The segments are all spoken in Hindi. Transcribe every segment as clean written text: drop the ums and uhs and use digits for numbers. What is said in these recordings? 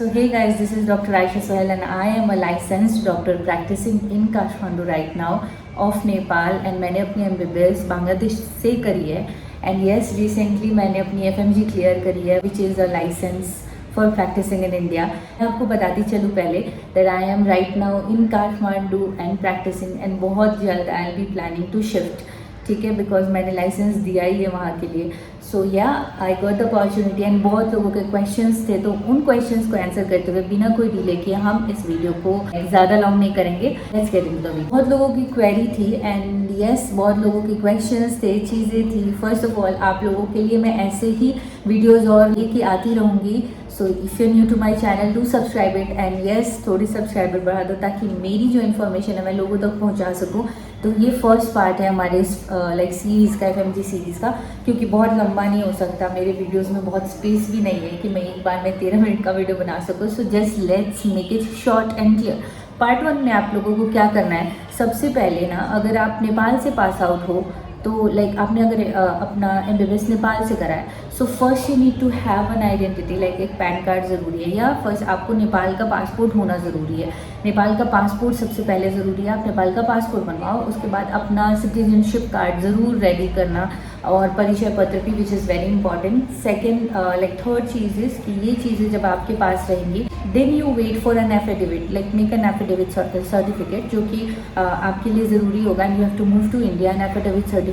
So hey guys, this is Dr. Aisha Sohail and I am a licensed doctor practicing in Kathmandu right now of Nepal and मैंने अपनी MBBS बांग्लादेश से करी है and yes recently मैंने अपनी FMG clear करी है which is a license for practicing in India. मैं आपको बताती चलूँ पहले that I am right now in Kathmandu and practicing and बहुत जल्द I will be planning to shift. ठीक है, बिकॉज मैंने लाइसेंस दिया ही है वहाँ के लिए. सो या I got the opportunity and बहुत लोगों के क्वेश्चंस थे, तो उन क्वेश्चंस को आंसर करते हुए बिना कोई डिले किए हम इस वीडियो को ज़्यादा लॉन्ग नहीं करेंगे. Let's get into the video. बहुत लोगों की क्वेरी थी एंड यस बहुत लोगों के क्वेश्चंस थे, चीज़ें थी. फर्स्ट ऑफ ऑल आप लोगों के लिए मैं ऐसे ही वीडियोज़ और लेके आती रहूँगी. So if you new to my channel do subscribe it and yes थोड़ी सब्सक्राइबर बढ़ा दो ताकि मेरी जो इन्फॉर्मेशन है मैं लोगों तक पहुँचा सकूँ. तो ये फर्स्ट पार्ट है हमारे इस लाइक सीरीज़ का, FMG सीरीज़ का, क्योंकि बहुत लंबा नहीं हो सकता. मेरे वीडियोस में बहुत स्पेस भी नहीं है कि मैं एक बार में 13 मिनट का वीडियो बना सकूँ. So just let's make it short and clear. Part 1 में आप लोगों को क्या करना है, सबसे पहले ना अगर आप नेपाल से पास आउट हो तो लाइक आपने अगर अपना MBBS नेपाल से करा है, so first you need to have an identity, like एक पैन कार्ड ज़रूरी है या फर्स्ट आपको नेपाल का पासपोर्ट होना ज़रूरी है. नेपाल का पासपोर्ट सबसे पहले ज़रूरी है. आप नेपाल का पासपोर्ट बनवाओ, उसके बाद अपना सिटीजनशिप कार्ड ज़रूर रेडी करना और परिचय पत्र भी, which is very important. Second like third चीज़ इज़ कि ये चीज़ें जब आपके पास रहेंगी then you wait for an affidavit, like make an affidavit certificate जो कि आपके लिए ज़रूरी होगा. And you have to move to India. An affidavit certificate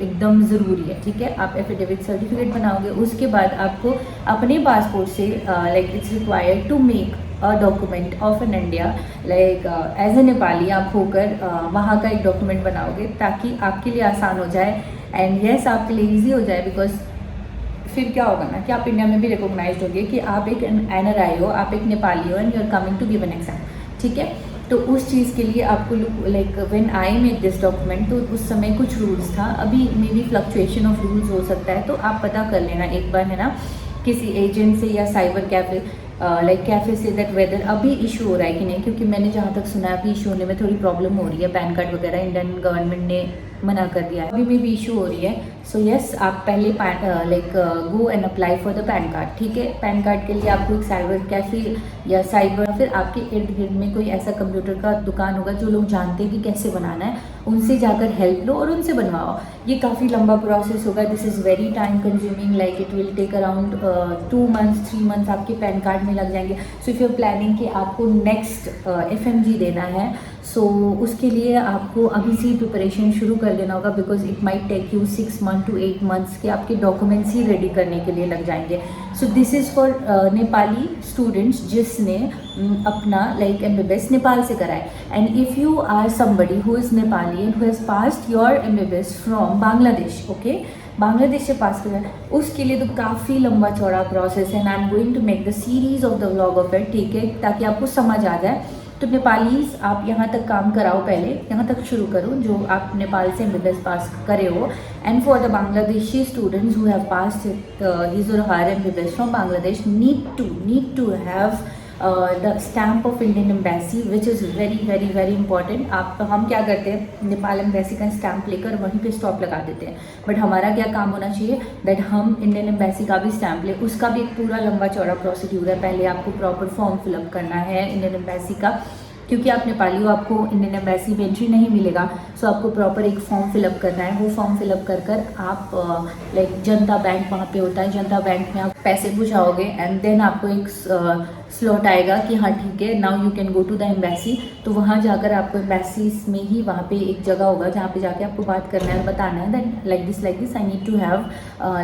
एकदम ज़रूरी है. ठीक है, आप एफिडेविट सर्टिफिकेट बनाओगे, उसके बाद आपको अपने पासपोर्ट से like it's required to make a document of an India, like as a Nepali आप होकर वहाँ का एक डॉक्यूमेंट बनाओगे ताकि आपके लिए आसान हो जाए एंड येस आपके लिए ईजी हो जाए. बिकॉज फिर क्या होगा ना कि आप इंडिया में भी रिकॉग्नाइज्ड होंगे कि आप एक NRI हो, आप एक नेपाली हो and you are coming to give an exam. ठीक है, तो उस चीज़ के लिए आपको like when I make this document तो उस समय कुछ रूल्स था. अभी maybe fluctuation of rules हो सकता है, तो आप पता कर लेना एक बार, है ना, किसी एजेंट से या cyber cafe like cafe say that whether अभी इशू हो रहा है कि नहीं, क्योंकि मैंने जहाँ तक सुना है अभी इशू होने में थोड़ी प्रॉब्लम हो रही है. पैन कार्ड वगैरह इंडियन गवर्नमेंट ने मना कर दिया है, अभी में भी इशू हो रही है. सो यस आप पहले like go and apply for the PAN card. ठीक है, पैन कार्ड के लिए आपको एक साइबर कैफे या साइबर फिर आपके इर्द गिर्द में कोई ऐसा कंप्यूटर का दुकान होगा जो लोग जानते हैं कि कैसे बनाना है, उनसे जाकर हेल्प लो और उनसे बनवाओ. ये काफ़ी लंबा प्रोसेस होगा. This is very time consuming, like it will take around 2 months 3 months आपके पैन कार्ड में लग जाएंगे. So if you are planning कि आपको नेक्स्ट FMG देना है, सो उसके लिए आपको अभी से प्रिपरेशन शुरू कर देना होगा. Because it might take you 6 month to 8 months के आपके डॉक्यूमेंट्स ही रेडी करने के लिए लग जाएंगे. So this is for Nepali students जिसने अपना लाइक MBBS नेपाल से करा है. And if you are somebody who is Nepali and who has passed your MBBS from Bangladesh, okay, Bangladesh से पास करा है, उसके लिए तो काफ़ी लंबा चौड़ा प्रोसेस है. And I am going to make the series of the vlog of it. ठीक है, ताकि आपको समझ आ जाए. तो नेपालीज आप यहाँ तक काम कराओ, पहले यहाँ तक शुरू करो जो आप नेपाल से MBBS पास करे हो. And for the Bangladeshi students who have passed his और her MBBS from Bangladesh need to have the stamp of Indian embassy which is very very very important. हम क्या करते हैं, नेपाल एम्बेसी का स्टैम्प लेकर वहीं पे स्टॉप लगा देते हैं, बट हमारा क्या काम होना चाहिए दैट हम इंडियन एम्बेसी का भी स्टैम्प लें. उसका भी एक पूरा लंबा चौड़ा प्रोसीड्यूर है. पहले आपको प्रॉपर फॉर्म फिलअप करना है इंडियन एम्बेसी का, क्योंकि आप नेपाली हो, आपको इंडियन एम्बेसी में एंट्री नहीं मिलेगा. सो आपको प्रॉपर एक फॉर्म फिलअप करना है. वो फॉर्म फिलअप कर आप लाइक जनता बैंक वहाँ पे होता है, जनता बैंक में आप पैसे बुझाओगे एंड देन आपको एक स्लॉट आएगा कि हाँ ठीक है now you can go to the embassy. तो वहाँ जाकर आपको एम्बेसीज में ही वहाँ पे एक जगह होगा जहाँ पे जाके आपको बात करना है, बताना है that like this I need to have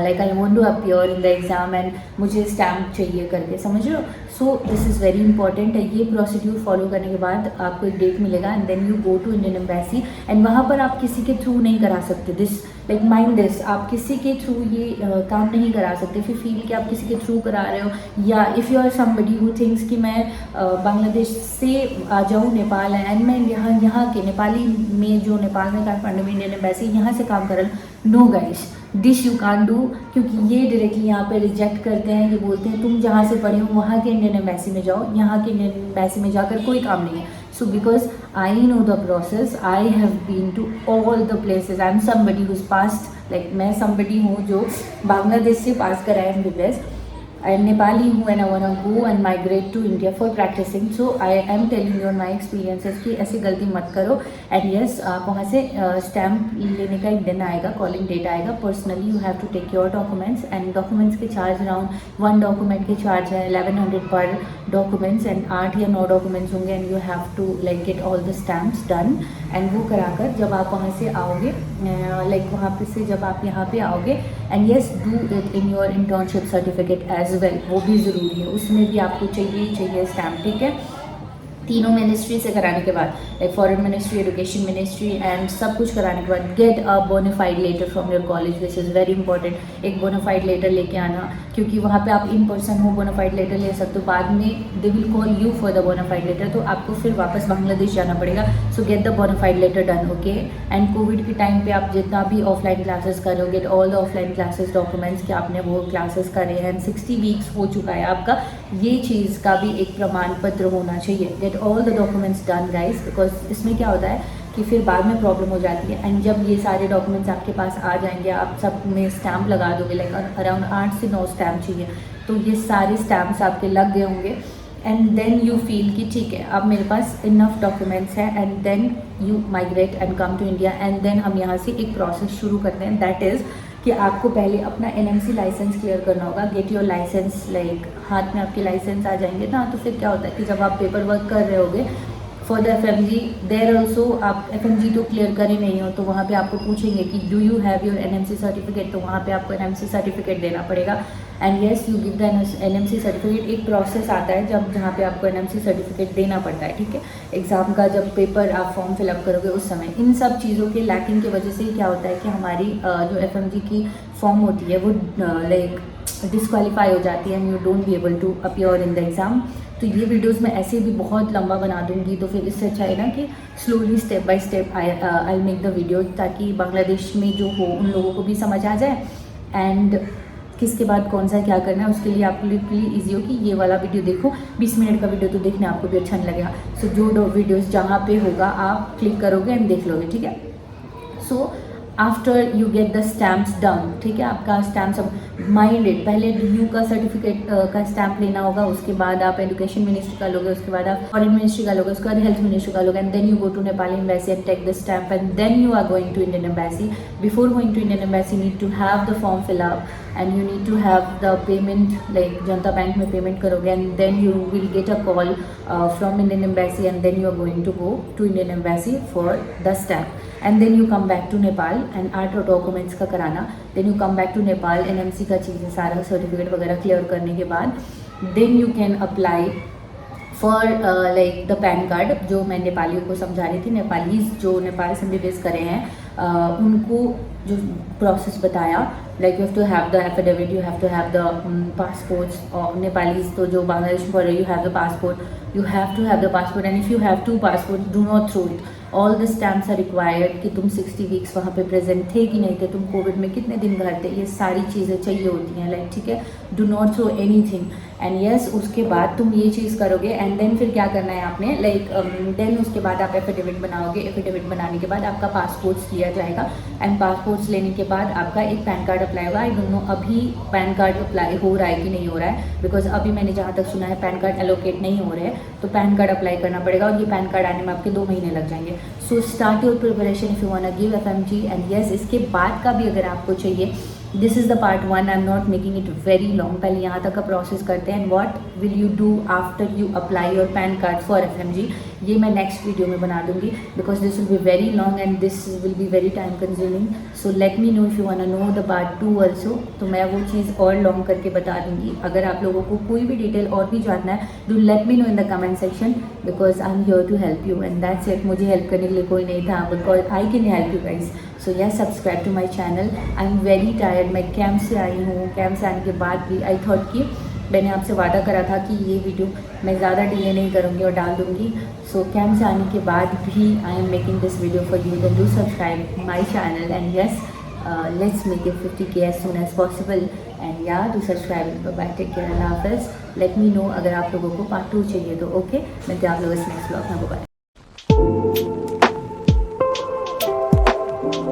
like I want to appear in the exam and मुझे स्टैम्प चाहिए करके, समझ रहे हो. So this is very important है. ये प्रोसीड्यूर फॉलो करने के बाद आपको एक डेट मिलेगा and then you go to Indian embassy. And वहाँ पर आप किसी के थ्रू नहीं करा सकते दिस, लाइक माइंड दिस, आप किसी के थ्रू ये काम नहीं करा सकते. फिर फील कि आप किसी के थ्रू करा रहे हो, या if you are somebody who thinks कि मैं बांग्लादेश से आ जाऊँ नेपाल एंड मैं यहाँ के नेपाली में जो नेपाल में काठमांडू में इंडियन एम्बेसी यहाँ से काम कर रहा हूँ, no guys this you can do, क्योंकि ये डायरेक्टली यहाँ पे रिजेक्ट करते हैं. ये बोलते हैं तुम जहाँ से पढ़े हो वहाँ के इंडियन एम्बेसी में जाओ, यहाँ के इंडियन एम्बेसी में जाकर कोई काम नहीं है. So because I know the process, I have been to all the places. I am somebody who's passed, like मैं समबडी हूँ जो बांग्लादेश से पास करा है MBBS. I am Nepali हूँ and I wanna go and migrate to India for practicing. So I am telling you on my experiences कि ऐसी गलती मत करो. And yes, आप वहाँ से स्टैम्प लेने का एक दिन आएगा, कॉलिंग डेट आएगा. Personally you have to take your documents and documents के चार्ज अराउंड 1 डॉक्यूमेंट के चार्ज है 1100 पर डॉक्यूमेंट्स एंड 8 या 9 डॉक्यूमेंट्स होंगे and you have to like get all the stamps done. एंड वो कराकर जब आप वहाँ से आओगे लाइक वहाँ पे से जब आप यहाँ पे आओगे and yes do it in your internship certificate as well. वो भी ज़रूरी है, उसमें भी आपको चाहिए स्टैम्प. ठीक है, तीनों मिनिस्ट्री से कराने के बाद like foreign ministry, education ministry and सब कुछ कराने के बाद get a bonafide letter from your college. This is very important. एक बोनाफाइड लेटर लेके आना, क्योंकि वहाँ पे आप इन पर्सन हो बोनाफाइड लेटर ले सकते हो. बाद में they will call you for the bonafide letter, तो आपको फिर वापस बांग्लादेश जाना पड़ेगा. So get the bonafide letter done. Okay. And Covid के टाइम पे आप जितना भी ऑफलाइन क्लासेस कर रहे हो, gate all the offline classes documents कि आपने वो क्लासेस करे हैं. 60 वीक्स हो चुका है आपका, ये चीज़ का भी एक प्रमाण पत्र होना चाहिए. Gate all the documents done guys, because इसमें क्या होता है कि फिर बाद में प्रॉब्लम हो जाती है. एंड जब ये सारे डॉक्यूमेंट्स आपके पास आ जाएंगे, आप सब में स्टैम्प लगा दोगे, लाइक अराउंड 8 से 9 स्टैम्प चाहिए, तो ये सारे स्टैम्प्स आपके लग गए होंगे. एंड देन यू फील कि ठीक है अब मेरे पास इनफ डॉक्यूमेंट्स है and then you migrate and come to India. And then हम यहाँ से एक प्रोसेस शुरू करते हैं, दैट इज़ कि आपको पहले अपना NMC लाइसेंस क्लियर करना होगा. गेट योर लाइसेंस, लाइक हाथ में आपके लाइसेंस आ जाएंगे ना, तो फिर क्या होता है कि जब आप पेपर वर्क कर रहे होगे for the FMG there also, आप FMG तो क्लियर करे नहीं हो, तो वहाँ पे आपको पूछेंगे कि do you have your NMC certificate, तो वहाँ पे आपको NMC सर्टिफिकेट देना पड़ेगा. And yes you give the NMC certificate. एक प्रोसेस आता है जब जहाँ पे आपको NMC सर्टिफिकेट देना पड़ता है. ठीक है, एग्ज़ाम का जब पेपर आप फॉर्म फिलअप करोगे उस समय. इन सब चीज़ों के लैकिंग की वजह से क्या होता है कि हमारी जो FMG की फॉर्म होती है वो लाइक डिस्क्वालीफाई हो जाती है and you don't be able to appear in the exam. तो ये वीडियोस मैं ऐसे भी बहुत लंबा बना दूंगी, तो फिर इससे अच्छा है ना कि slowly step by step I make the video, ताकि बांग्लादेश में जो हो उन लोगों को भी समझ आ जाए एंड किसके बाद कौन सा क्या करना है. उसके लिए आपके लिए ईजी हो कि ये वाला वीडियो देखो. 20 मिनट का वीडियो तो देखने आपको भी अच्छा नहीं लगेगा. सो जो वीडियोज़ जहाँ पे होगा आप क्लिक करोगे एंड देख लोगे. ठीक है. So after you get the stamps done, ठीक है, आपका स्टैम्प सब माइंडेड, पहले DU का सर्टिफिकेट का स्टैम्प लेना होगा, उसके बाद आप एजुकेशन मिनिस्ट्री का लोगे, उसके बाद आप फॉरेन मिनिस्ट्री का लोगे, उसके बाद हेल्थ मिनिस्ट्री का लोगे, and then you go to Nepal embassy and take the stamp and then you are going to Indian embassy. Before going to Indian embassy need to have the form fill up and you need to have the payment, like Janata bank में पेमेंट करोगे and then you will get a call from Indian embassy and then you are going to go to Indian embassy for the stamp. And then you come back to Nepal and 8 documents का कराना. Then you come back to Nepal, NMC का चीज़ें सारा सर्टिफिकेट वगैरह क्लियर करने के बाद then you can apply for like the PAN card. जो मैं नेपालियों को समझा रही थी, नेपालीज जो नेपाल से MBBS करे हैं उनको जो प्रोसेस बताया, like you have to have the affidavit, you have to have the passports. और नेपालीज तो जो बांग्लादेश में पढ़ रहे, you have the passport, you have to have the passport and if you have 2 passports do not throw it. all the stamps are required कि तुम 60 वीक्स वहाँ पे प्रेजेंट थे कि नहीं थे, तुम कोविड में कितने दिन घर थे, ये सारी चीज़ें चाहिए होती हैं. लाइक ठीक है, do not throw anything. And yes उसके बाद तुम ये चीज़ करोगे एंड देन फिर क्या करना है आपने, लाइक देन उसके बाद आप एफिडेविट बनाओगे. एफिडेविट बनाने के बाद आपका पासपोर्ट्स लिया जाएगा एंड पासपोर्ट्स लेने के बाद आपका एक पैन कार्ड अप्लाई होगा. आई डोंट नो अभी पैन कार्ड अप्लाई हो रहा है कि नहीं हो रहा है, बिकॉज अभी मैंने जहाँ तक सुना है पैन कार्ड एलोकेट नहीं हो रहे हैं, तो पैन कार्ड अप्लाई करना पड़ेगा और ये पैन कार्ड आने में आपके 2 महीने लग जाएंगे. So start your preparation if you want to give FMG. And yes इसके बाद का भी अगर आपको चाहिए, this is the part 1. I am not making it very long. पहले यहाँ तक का प्रोसेस करते हैं. And what will you do after you apply your PAN card for FMG, ये मैं नेक्स्ट वीडियो में बना दूंगी, because this will be very long and this will be very time consuming. So let me know if you want to know the part 2 also, तो मैं वो चीज़ और लॉन्ग करके बता दूंगी. अगर आप लोगों को कोई भी डिटेल और भी जानना है, do let me know in the comment section, because I am here to help you and that's it. मुझे हेल्प करने के लिए कोई नहीं था, because I can help you guys. So yes, subscribe to my channel. I am very tired. मैं कैंप से आई हूँ. कैंप से आने के बाद भी आई थॉट कि मैंने आपसे वादा करा था कि ये वीडियो मैं ज़्यादा डिले नहीं करूँगी और डाल दूँगी. सो कैंप से आने के बाद भी I am making this video for you. Then do subscribe my channel and yes let's make it 50K as soon as possible. And yeah do subscribe. Bye, take care, अल्लाह हाफिज़. लेट मी नो अगर आप लोगों को पार्ट 2 चाहिए तो. ओके, मिलते हैं आप लोगों से नेक्स्ट ब्लॉग में. बाय.